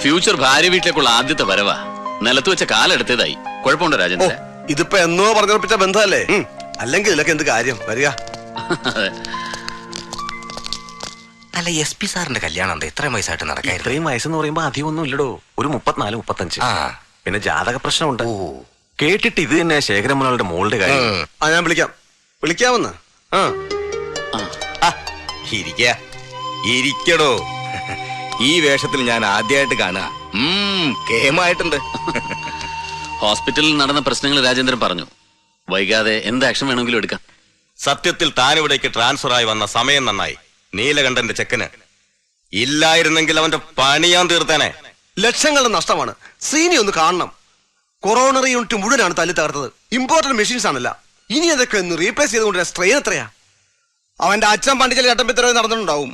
Future ഭാര്യ വീട്ടിലേക്കുള്ള ആദ്യത്തെ വരവാ. നിലത്ത് വെച്ച കാലെടുത്തതായി. കുഴപ്പമുണ്ടോ രാജേന്ദ്ര? ഇതിപ്പോ എന്നോ പറഞ്ഞുറപ്പിച്ച ബന്ധമല്ലേ? അല്ലെങ്കിൽ ഇതിലൊക്കെ എന്ത് കാര്യം വരിക? അല്ല, SP സാറിന്റെ കല്യാണം എന്താ ഇത്രയും വയസ്സായിട്ട് നടക്കാൻ? ഇത്രയും വയസ്സെന്ന് പറയുമ്പോ അധികം ഒന്നും ഇല്ലടോ. ഒരു 34-35. പിന്നെ ജാതക പ്രശ്നമുണ്ട്. കേട്ടിട്ട് ഇത് തന്നെ ശേഖരമോളുടെ മോളുടെ കാര്യം. ഞാൻ വിളിക്കാമെന്ന്. ഇരിക്കടോ. ഈ വേഷത്തിൽ ഞാൻ ആദ്യമായിട്ട് കാണുക. കേമായിട്ടുണ്ട്. ഹോസ്പിറ്റലിൽ നടന്ന പ്രശ്നങ്ങൾ രാജേന്ദ്രൻ പറഞ്ഞു. വൈകാതെ എന്ത് ആക്ഷൻ വേണമെങ്കിലും എടുക്കാം. സത്യത്തിൽ താനിവിടേക്ക് ട്രാൻസ്ഫർ ആയി വന്ന സമയം നന്നായി. നീലകണ്ഠന്റെ ചെക്കന് ഇല്ലായിരുന്നെങ്കിൽ അവന്റെ പണി ഞാൻ തീർത്തേനെ. ലക്ഷങ്ങളുടെ നഷ്ടമാണ്. സീനി ഒന്ന് കാണണം. കൊറോണറി യൂണിറ്റ് മുഴുവനാണ് തല്ലി തകർത്തത്. ഇമ്പോർട്ടന്റ് മെഷീൻസ് ആണല്ല. ഇനി അതൊക്കെ ഒന്ന് റീപ്ലേസ് ചെയ്തുകൊണ്ടിരുന്ന സ്ട്രെയിൻ എത്രയാ? അവന്റെ അച്ഛൻ പണ്ടിച്ചൽ ചട്ടമ്പിത്തരവ് നടന്നിട്ടുണ്ടാവും.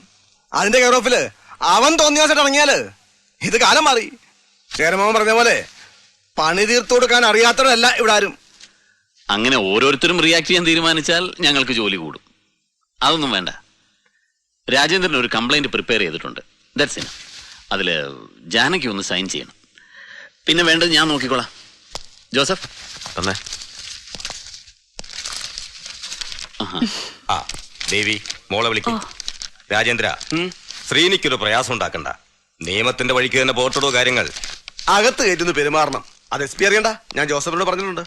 അതിന്റെ കെയർ ഓഫില് അവൻ തോന്നിയാസായിട്ട് ഇറങ്ങിയാല് ഇത് കാലം മാറി. ചേരമോൻ പറഞ്ഞ പോലെ പണി തീർത്തു കൊടുക്കാൻ അറിയാത്തവരല്ല ഇവിടെ ആരും. അങ്ങനെ ഓരോരുത്തരും റിയാക്ട് ചെയ്യാൻ തീരുമാനിച്ചാൽ ഞങ്ങൾക്ക് ജോലി കൂടും. അതൊന്നും വേണ്ട. രാജേന്ദ്രൻ ഒരു കംപ്ലൈന്റ് പ്രിപ്പയർ ചെയ്തിട്ടുണ്ട്. That's enough. അതില് ജാനകി ഒന്ന് സൈൻ ചെയ്യണം. പിന്നെ വേണ്ടത് ഞാൻ നോക്കിക്കോളാം. ജോസഫ് തന്നെ. ദേവി മോളെ വിളിക്കും. രാജേന്ദ്ര, ശ്രീനിക്കൊരു പ്രയാസം ഉണ്ടാക്കണ്ട. നിയമത്തിന്റെ വഴിക്ക് തന്നെ പോർട്ടടോ കാര്യങ്ങൾ. അകത്ത് കയറ്റുന്നു പെരുമാറണം. അത് SP അറിയണ്ട. ഞാൻ ജോസഫിനോട് പറഞ്ഞിട്ടുണ്ട്.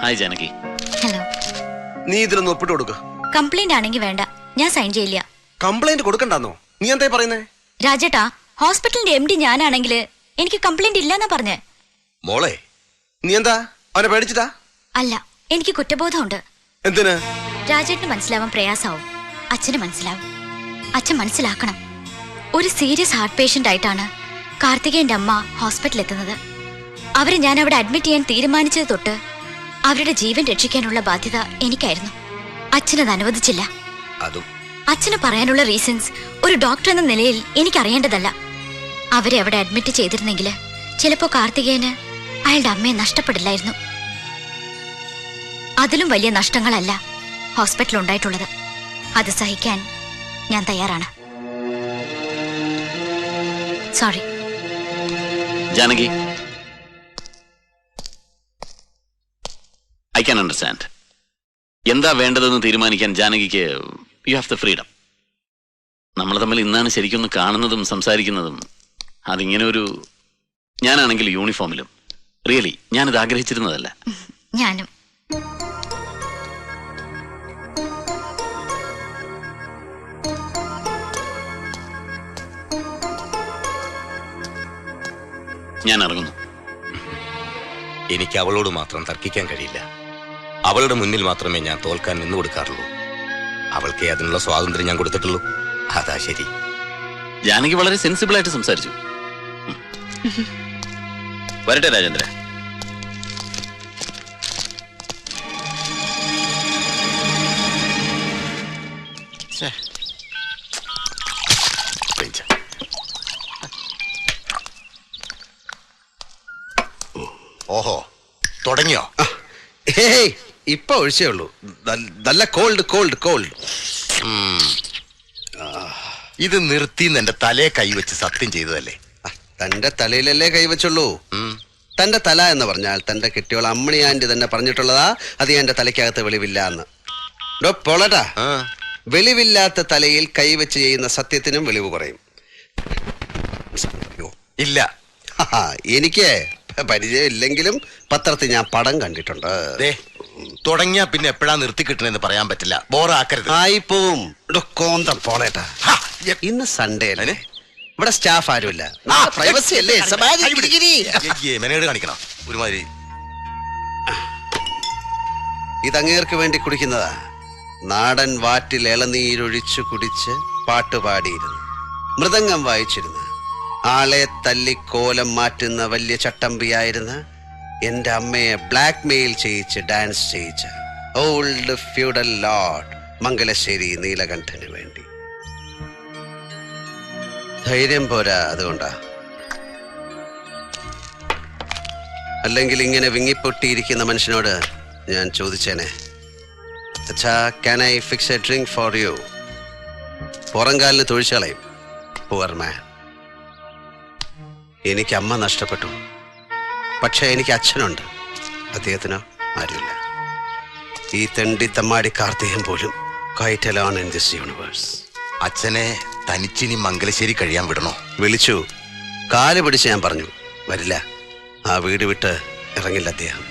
ഹായ് ജാനകി. ഹലോ. നീ ഇതിലൊന്ന് ഒപ്പിട്ട് കൊടുക്ക. കംപ്ലൈന്റ് ആണെങ്കിൽ വേണ്ട, ഞാൻ സൈൻ ചെയ്യില്ല. കംപ്ലൈന്റ് കൊടുക്കണ്ടെന്നോ? നീ എന്താ പറയുന്നേ? രാജേട്ടാ, ഹോസ്പിറ്റലിന്റെ MD ഞാനാണെങ്കിൽ എനിക്ക് കംപ്ലൈന്റ് ഇല്ലെന്നാ പറഞ്ഞേ. മോളെ, നീ എന്താ അവനെ പേടിച്ചിട്ടാ? അല്ല, എനിക്ക് കുറ്റബോധമുണ്ട്. എന്തിന്? രാജേട്ടന് മനസ്സിലാവാൻ പ്രയാസാവും. അച്ഛന് മനസ്സിലാവും. അച്ഛൻ മനസ്സിലാക്കണം. ഒരു സീരിയസ് ഹാർട്ട് പേഷ്യന്റ് ആയിട്ടാണ് കാർത്തികേയന്റെ അമ്മ ഹോസ്പിറ്റലിൽ എത്തുന്നത്. അവരെ ഞാൻ അവിടെ അഡ്മിറ്റ് ചെയ്യാൻ തീരുമാനിച്ചത് തൊട്ട് അവരുടെ ജീവൻ രക്ഷിക്കാനുള്ള ബാധ്യത എനിക്കായിരുന്നു. അച്ഛനത് അനുവദിച്ചില്ല. അച്ഛന് പറയാനുള്ള റീസൺസ് ഒരു ഡോക്ടർ എന്ന നിലയിൽ എനിക്കറിയേണ്ടതല്ല. അവരെ അവിടെ അഡ്മിറ്റ് ചെയ്തിരുന്നെങ്കിൽ ചിലപ്പോ കാർത്തികേയന് അയാളുടെ അമ്മയെ നഷ്ടപ്പെടില്ലായിരുന്നു. അതിലും വലിയ നഷ്ടങ്ങളല്ല ഹോസ്പിറ്റലിൽ ഉണ്ടായിട്ടുള്ളത്. അത് സഹിക്കാൻ ഞാൻ തയ്യാറാണ്. Sorry. Janaki, I can understand. എന്താ വേണ്ടതെന്ന് തീരുമാനിക്കാൻ ജാനകിക്ക് യു ഹാവ് ദ ഫ്രീഡം. നമ്മൾ തമ്മിൽ ഇന്നാണ് ശരിക്കൊന്ന് കാണുന്നതും സംസാരിക്കുന്നതും. അതിങ്ങനെ ഒരു ഞാനാണെങ്കിൽ യൂണിഫോമിലും. റിയലി ഞാനിത് ആഗ്രഹിച്ചിരുന്നതല്ല. ഞാനും. ഞാൻ ഇറങ്ങുന്നു. എനിക്ക് അവളോട് മാത്രം തർക്കിക്കാൻ കഴിയില്ല. അവളുടെ മുന്നിൽ മാത്രമേ ഞാൻ തോൽക്കാൻ നിന്നു കൊടുക്കാറുള്ളൂ. അവൾക്കേ അതിനുള്ള സ്വാതന്ത്ര്യം ഞാൻ കൊടുത്തിട്ടുള്ളൂ. അതാ ശരി. ജാനകി വളരെ സെൻസിബിൾ ആയിട്ട് സംസാരിച്ചു. വരട്ടെ രാജേന്ദ്ര. ഓഹോ, തുടങ്ങിയോ? ഇപ്പൊ ഒഴിച്ചേ ഉള്ളൂ. നല്ല കോൾഡ് കോൾഡ് കോൾഡ്. ഇത് നിർത്തിന്ന് എന്റെ തലയെ കൈവച്ച് സത്യം ചെയ്തതല്ലേ? തന്റെ തലയിലല്ലേ കൈവച്ചുള്ളൂ. തന്റെ തല എന്ന് പറഞ്ഞാൽ തന്റെ കെട്ടിയോൾ അമ്മണി ആന്റി തന്നെ പറഞ്ഞിട്ടുള്ളതാ. അത് എന്റെ തലയ്ക്കകത്ത് വെളിവില്ല എന്ന്. പോളട്ടാ, വെളിവില്ലാത്ത തലയിൽ കൈവച്ച് ചെയ്യുന്ന സത്യത്തിനും വെളിവ് കുറയും. ഇല്ല, എനിക്ക് പരിചയം ഇല്ലെങ്കിലും പത്രത്തിൽ ഞാൻ പടം കണ്ടിട്ടുണ്ട്. തുടങ്ങിയാ പിന്നെ എപ്പോഴാ നിർത്തി കിട്ടണെന്ന് പറയാൻ പറ്റില്ല. ബോറാക്കരുത്. ആയിപ്പോവും. പോളേട്ടാ, ഇന്ന് സൺഡേ അല്ലേ? ഇവിടെ സ്റ്റാഫ് ആരുമില്ല. പ്രൈവസി അല്ലേ? മെനേഡ് കാണിക്കണം ഒരുമാതിരി. ഇതങ്ങേർക്ക് വേണ്ടി കുടിക്കുന്നതാ. നാടൻ വാറ്റിൽ ഇളനീരൊഴിച്ചു കുടിച്ച് പാട്ടുപാടിയിരുന്നു, മൃദംഗം വായിച്ചിരുന്നു, ആളെ തല്ലിക്കോലം മാറ്റുന്ന വലിയ ചട്ടമ്പിയായിരുന്ന എന്റെ അമ്മയെ ബ്ലാക്ക് മെയിൽ ചെയ്യിച്ച് ഡാൻസ് ചെയ്യിച്ച ഓൾഡ് ഫ്യൂഡൽ ലോർഡ് മംഗലശ്ശേരി നീലകണ്ഠന് വേണ്ടി. ധൈര്യം പോരാ, അതുകൊണ്ടാ. അല്ലെങ്കിൽ ഇങ്ങനെ വിങ്ങിപ്പൊട്ടിയിരിക്കുന്ന മനുഷ്യനോട് ഞാൻ ചോദിച്ചേനെ, അച്ഛാ, can I fix a drink for you? പുറംകാലിന് തൊഴിച്ചളയും. Poor man. എനിക്ക് അമ്മ നഷ്ടപ്പെട്ടു, പക്ഷെ എനിക്ക് അച്ഛനുണ്ട്. അദ്ദേഹത്തിന് ആരുമില്ല. ഈ തെണ്ടിത്തമ്മാടി കാർത്തികൻ പോലും കൈറ്റലാണ് ഇൻ ദിസ് യൂണിവേഴ്സ്. അച്ഛനെ തനിച്ചിനി മംഗലശ്ശേരി കഴിയാൻ വിടണോ? വിളിച്ചു, കാല് പിടിച്ച് ഞാൻ പറഞ്ഞു വരില്ല. ആ വീട് വിട്ട് ഇറങ്ങില്ല അദ്ദേഹം.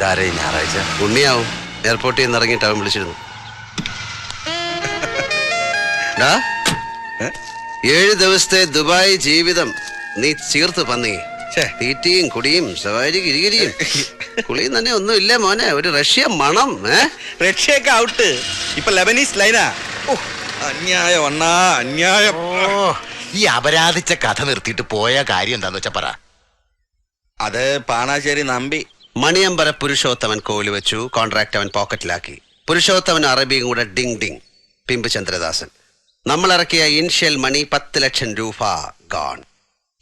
ധാരേ ഞായറാഴ്ച ഉണ്ണിയാവും. എയർപോർട്ടിൽ നിന്ന് ഇറങ്ങിയിട്ട് അവൻ വിളിച്ചിരുന്നു. 7 ദിവസത്തെ ദുബായ് ജീവിതം നീ ചീർത്ത് പന്നി. തീറ്റിയും കുടിയും സവാരി കിരികിരിയും കുളിയും തന്നെ ഒന്നും ഇല്ല മോനെ. ഒരു റഷ്യ മണം. റഷ്യയൊക്കെ ഔട്ട്. ഇപ്പൊ ലെബനീസ് ലൈനാ. അന്യായം അണ്ണാ, അന്യായം. ഈ അപരാധിച്ച കഥ നിർത്തിയിട്ട് പോയ കാര്യം എന്താന്ന് വെച്ചാ പറ. അത് പാണാശ്ശേരി നമ്പി. മണിയമ്പര പുരുഷോത്തമൻ കോല് വെച്ചു. കോൺട്രാക്ട് അവൻ പോക്കറ്റിലാക്കി. പുരുഷോത്തമൻ അറബിയും കൂടെ ഡിങ് ഡിങ്. പിമ്പ് ചന്ദ്രദാസൻ. നമ്മൾ ഇറക്കിയ ഇൻഷ്യൽ മണി 10 ലക്ഷം രൂപ ഗോൺ.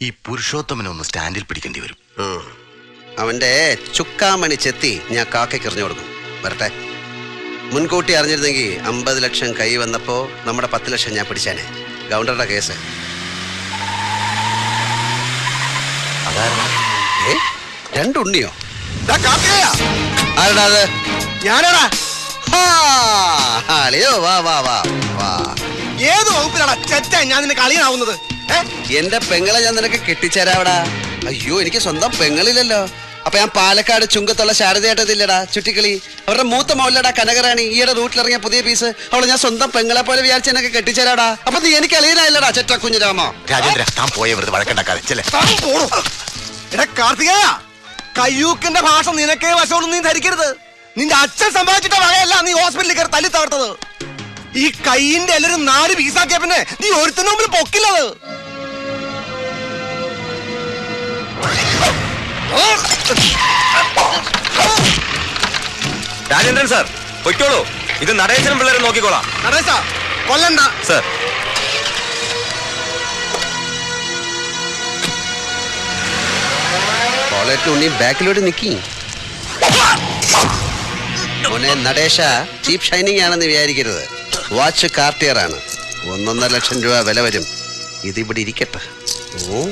ഈ പുരുഷോത്തമനെ ഒന്ന് സ്റ്റാൻഡിൽ പിടിക്കേണ്ടി വരും. അവന്റെ ചുക്കാമണി ചെത്തി ഞാൻ കാക്കയ്ക്ക് എറിഞ്ഞു കൊടുക്കും. വരട്ടെ. മുൻകൂട്ടി അറിഞ്ഞിരുന്നെങ്കിൽ 50 ലക്ഷം കൈ വന്നപ്പോ നമ്മുടെ 10 ലക്ഷം ഞാൻ പിടിച്ചാനെ. ഗവർണറുടെ കേസ്. രണ്ടുണ്ണിയോ? ആരടാ അത്? ഞാനാടാ. അളിയോ വാ വാ വാ വാ. ഏത് വകുപ്പിലാടാ ചെറ്റ ഞാൻ നിന്നെ കളിയാവുന്നത്? എന്റെ പെങ്ങളെ ഞാൻ നിനക്ക് കെട്ടിച്ചേരാവടാ. അയ്യോ, എനിക്ക് സ്വന്തം പെങ്ങളില്ലല്ലോ. അപ്പൊ ഞാൻ പാലക്കാട് ചുങ്കത്തുള്ള ശാരദയായിട്ടതില്ലടാ ചുറ്റിക്കളി. അവരുടെ മൂത്ത മൗലടാ കനകറാണി. ഈയുടെ റൂട്ടിലിറങ്ങിയ പുതിയ പീസ്. അവളെ ഞാൻ സ്വന്തം പെങ്ങളെ പോലെ വിചാരിച്ച് എന്നൊക്കെ കെട്ടിച്ചേരാടാ. അപ്പൊ നീ എനിക്ക് അളിയനായില്ലടാ ചെറ്റ കുഞ്ഞിരാമ. രാജേന്ദ്ര, താൻ പോയ വെറുതെ വഴക്കുണ്ടാക്കാതെ. എടാ കാർത്തികേയ, കയ്യൂക്കിന്റെ ഭാഷ നിനക്കേ വശമൊന്നും നീ ധരിക്കരുത്. നിന്റെ അച്ഛൻ സംഭവിച്ചിട്ട വകയല്ല നീ ഹോസ്പിറ്റലിൽ കയറി തല്ലി തകർത്തത്. ഈ കൈയിന്റെ എല്ലാരും 4 പീസാക്കിയ പിന്നെ നീ ഒരുത്തന്റെ മുമ്പിൽ പൊക്കില്ലത്. രാജേന്ദ്രൻ സാർ പൊയ്ക്കോളൂ. ഇത് നടേശനും പിള്ളേരെ നോക്കിക്കോളാം. നടേശ കൊല്ലണ്ട സാർ. കോളേറ്റ് ഉണ്ണി ബാക്കിലോട്ട് നിക്കി. മോനെ നടേശ, ചീപ്പ് ഷൈനിങ് ആണെന്ന് വിചാരിക്കരുത്. വാച്ച് കാർട്ടിയർ ആണ്. 1.5 ലക്ഷം രൂപ വില വരും. ഇതിവിടെ ഇരിക്കട്ടെ. ഓ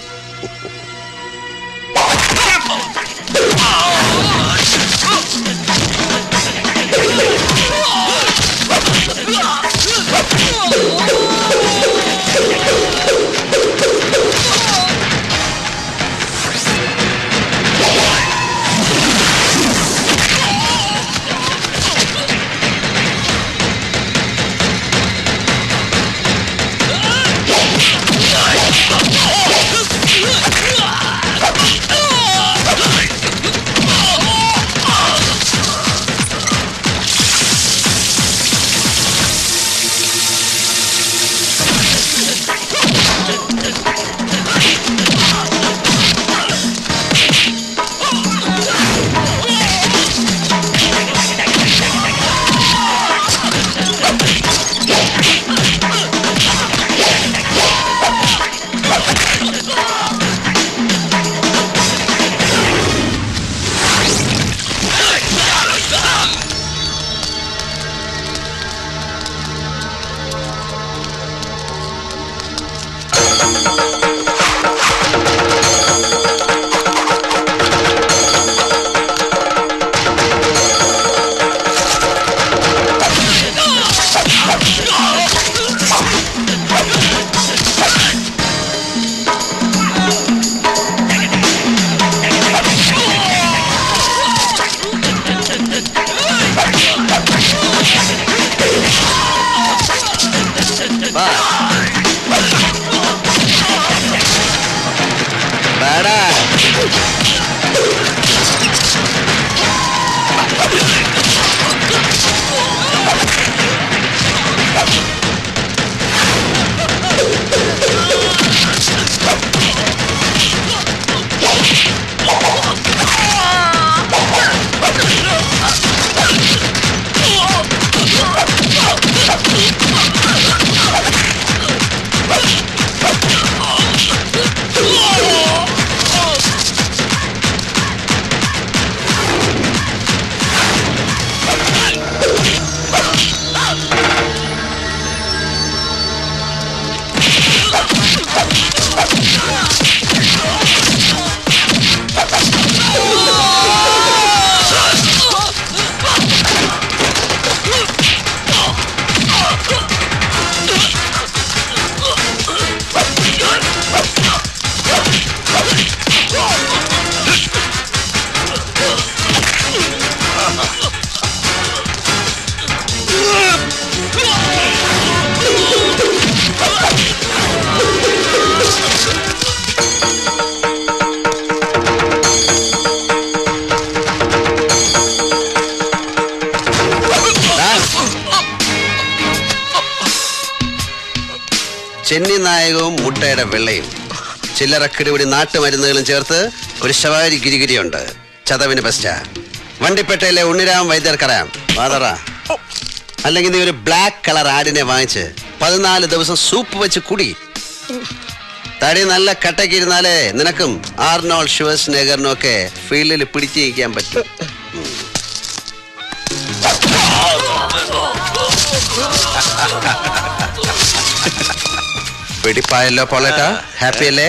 ചെന്നി നായകവും മുട്ടയുടെ വെള്ളയും ചില്ലറ കിടിപിടി നാട്ടുമരുന്നുകളും ചേർത്ത് ഒരു ശവാരി ഗിരിഗിരിയുണ്ട്. ചതവിന് ബെസ്റ്റാ. വണ്ടിപ്പേട്ടയിലെ ഉണ്ണിരാം വൈദ്യർക്കറിയാം. വാതറ. അല്ലെങ്കിൽ നീ ഒരു ബ്ലാക്ക് കളർ ആടിനെ വാങ്ങിച്ച് 14 ദിവസം സൂപ്പ് വെച്ച് കുടി. തടി നല്ല കട്ടക്കിരുന്നാലേ നിനക്കും ആർണോൾഡ് ഷ്വാസ്നെഗറിനും ഒക്കെ ഫീൽഡിൽ പിടിച്ചു നിൽക്കാൻ പറ്റും. വെടിപ്പായല്ലോ പോളേട്ടാ, ഹാപ്പി അല്ലേ?